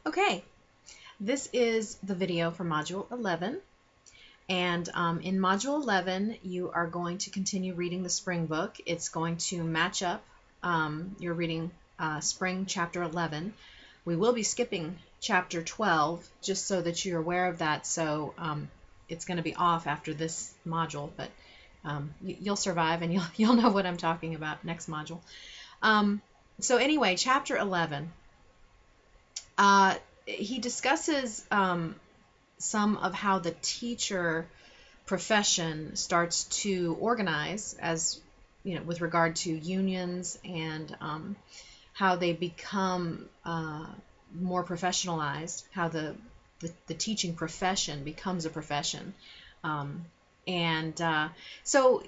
Okay, this is the video for Module 11, and in Module 11 you are going to continue reading the Spring book. It's going to match up. You're reading Spring Chapter 11. We will be skipping Chapter 12 just so that you're aware of that, so it's going to be off after this module, but you'll survive and you'll know what I'm talking about next module. So anyway, Chapter 11. He discusses some of how the teacher profession starts to organize, as you know, with regard to unions and how they become more professionalized, how the teaching profession becomes a profession. So,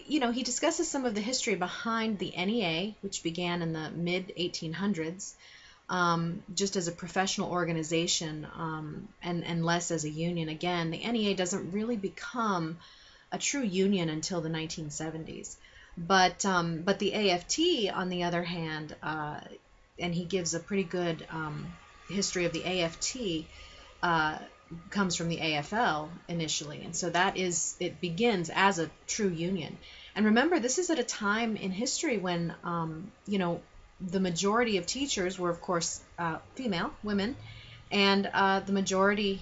you know, he discusses some of the history behind the NEA, which began in the mid-1800s, just as a professional organization, and less as a union. Again, the NEA doesn't really become a true union until the 1970s. But the AFT, on the other hand, and he gives a pretty good history of the AFT, comes from the AFL initially, and so it begins as a true union. And remember, this is at a time in history when you know, the majority of teachers were, of course, female, women, and the majority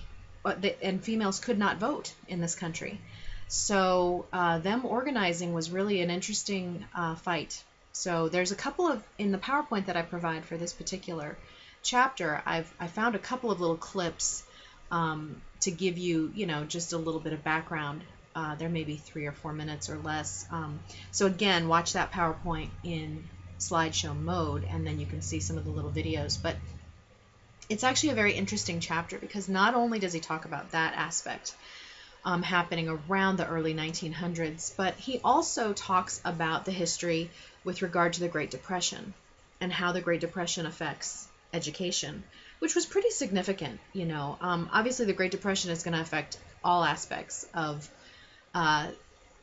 and females could not vote in this country. So them organizing was really an interesting fight. So there's a couple of, in the PowerPoint that I provide for this particular chapter, I found a couple of little clips to give you, you know, just a little bit of background. There may be 3 or 4 minutes or less. So again, watch that PowerPoint in slideshow mode, and then you can see some of the little videos. But it's actually a very interesting chapter because not only does he talk about that aspect happening around the early 1900s, but he also talks about the history with regard to the Great Depression and how the Great Depression affects education, which was pretty significant. You know, obviously the Great Depression is going to affect all aspects of,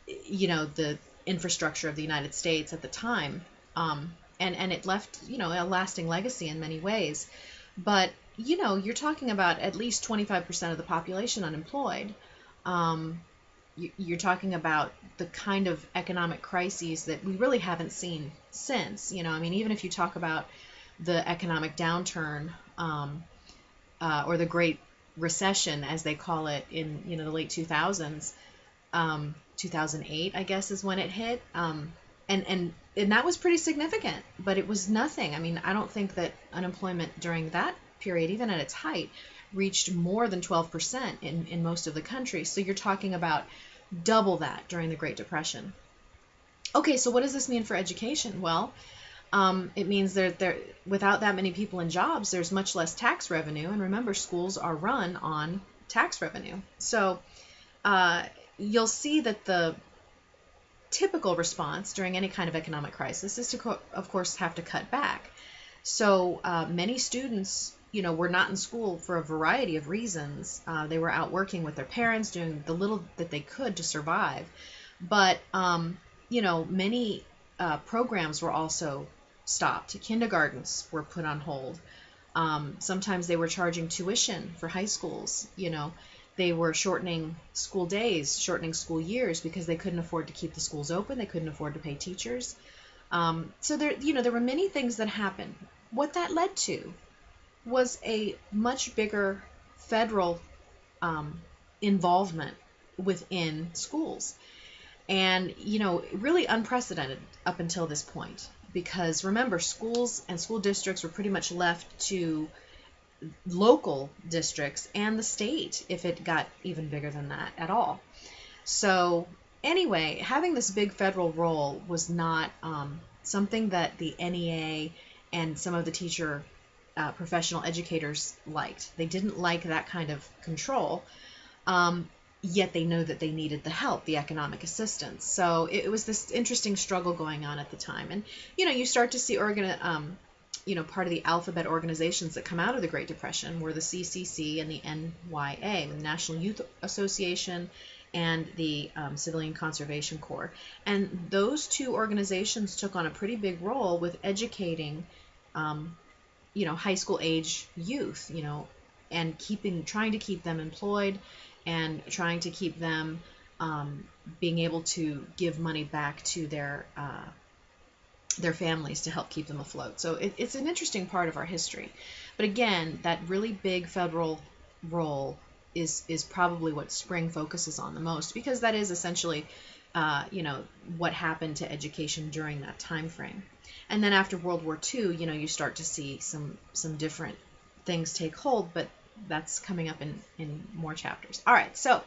you know, the infrastructure of the United States at the time, and it left, you know, a lasting legacy in many ways. But you know, you're talking about at least 25% of the population unemployed. You're talking about the kind of economic crises that we really haven't seen since. You know, I mean, even if you talk about the economic downturn, or the Great Recession, as they call it, in, you know, the late 2000s, 2008, I guess, is when it hit, and that was pretty significant, but it was nothing. I mean, I don't think that unemployment during that period, even at its height, reached more than 12% in most of the country. So you're talking about double that during the Great Depression. Okay, so what does this mean for education? Well, it means that without that many people in jobs, there's much less tax revenue. And remember, schools are run on tax revenue. So you'll see that the typical response during any kind of economic crisis is to, of course, have to cut back. So many students, you know, were not in school for a variety of reasons. They were out working with their parents, doing the little that they could to survive. But, you know, many programs were also stopped. Kindergartens were put on hold. Sometimes they were charging tuition for high schools. You know, they were shortening school days, shortening school years, because they couldn't afford to keep the schools open. They couldn't afford to pay teachers. So there, you know, there were many things that happened. What that led to was a much bigger federal involvement within schools. And, you know, really unprecedented up until this point, because remember, schools and school districts were pretty much left to local districts and the state if it got even bigger than that at all. So anyway, having this big federal role was not something that the NEA and some of the teacher professional educators liked. They didn't like that kind of control. Yet they know that they needed the help, the economic assistance. So it was this interesting struggle going on at the time. And, you know, you start to see you know, part of the alphabet organizations that come out of the Great Depression were the CCC and the NYA, the National Youth Association, and the Civilian Conservation Corps. And those two organizations took on a pretty big role with educating, you know, high school age youth, you know, and trying to keep them employed, and trying to keep them being able to give money back to their families to help keep them afloat. So it's an interesting part of our history. But again, that really big federal role is probably what Spring focuses on the most, because that is essentially what happened to education during that time frame. And then after World War II, you start to see some different things take hold, but that's coming up in more chapters. All right, so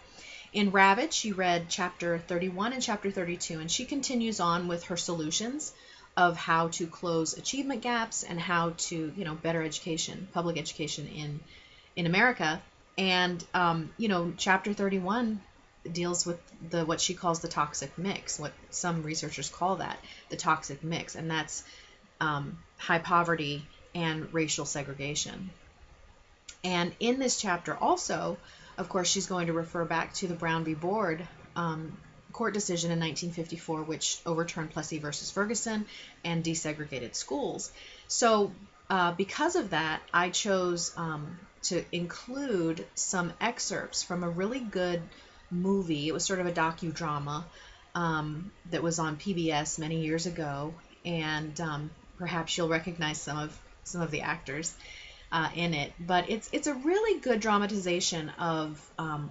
in Ravage, she read chapter 31 and chapter 32, and she continues on with her solutions of how to close achievement gaps and how to, better education, public education in America. And, chapter 31 deals with what she calls the toxic mix, what some researchers call that, the toxic mix, and that's high poverty and racial segregation. And in this chapter also, of course, she's going to refer back to the Brown v. Board court decision in 1954, which overturned Plessy versus Ferguson and desegregated schools. So because of that, I chose to include some excerpts from a really good movie. It was sort of a docudrama that was on PBS many years ago, and perhaps you'll recognize some of the actors in it. But it's a really good dramatization of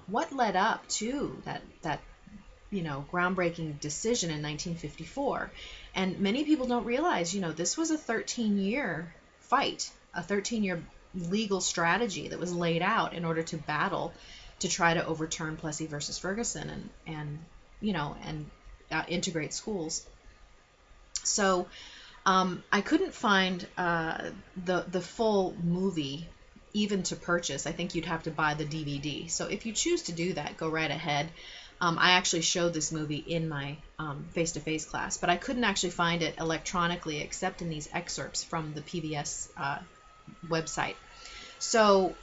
what led up to that groundbreaking decision in 1954. And many people don't realize, this was a 13-year fight, a 13-year legal strategy that was laid out in order to battle to try to overturn Plessy versus Ferguson and integrate schools. So I couldn't find the full movie even to purchase. I think you'd have to buy the DVD. So if you choose to do that, go right ahead. I actually showed this movie in my face-to-face class, but I couldn't actually find it electronically except in these excerpts from the PBS website. So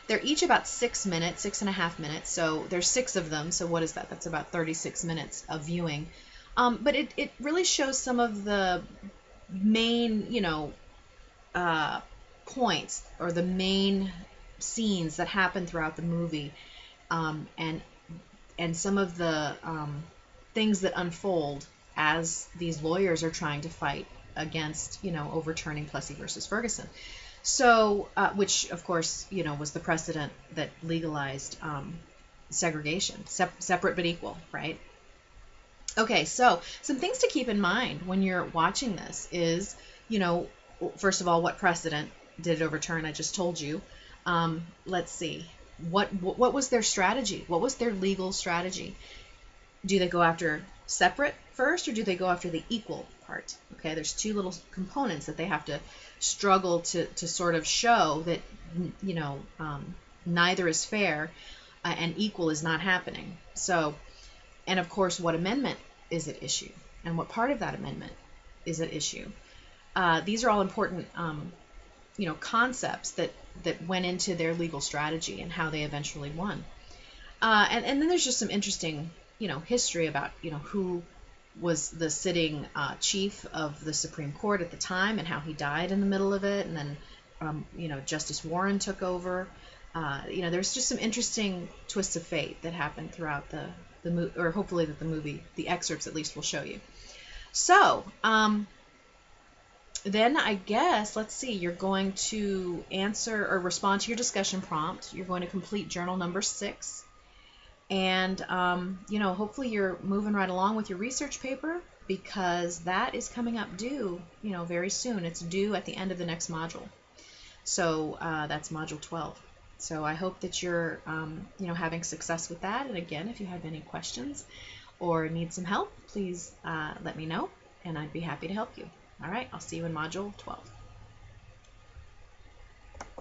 they're each about 6 minutes, 6.5 minutes. So there's 6 of them. So what is that? That's about 36 minutes of viewing. But it really shows some of the main, points or the main scenes that happen throughout the movie, and some of the things that unfold as these lawyers are trying to fight against, overturning Plessy versus Ferguson. So, which of course, was the precedent that legalized segregation, separate but equal, right? Okay, so some things to keep in mind when you're watching this is, first of all, what precedent did it overturn? I just told you. Let's see. What was their strategy? What was their legal strategy? Do they go after separate first, or do they go after the equal part? Okay, there's 2 little components that they have to struggle to sort of show that, neither is fair and equal is not happening. So, and of course, what amendment is at issue, and what part of that amendment is at issue? These are all important, concepts that went into their legal strategy and how they eventually won. And then there's just some interesting, history about, who was the sitting chief of the Supreme Court at the time and how he died in the middle of it, and then, Justice Warren took over. There's just some interesting twists of fate that happened throughout the or hopefully that the excerpts at least will show you. So, then I guess, let's see, you're going to answer or respond to your discussion prompt. You're going to complete journal number 6. And, hopefully you're moving right along with your research paper, because that is coming up due, very soon. It's due at the end of the next module. So that's module 12. So I hope that you're, having success with that. And again, if you have any questions or need some help, please let me know, and I'd be happy to help you. All right, I'll see you in module 12.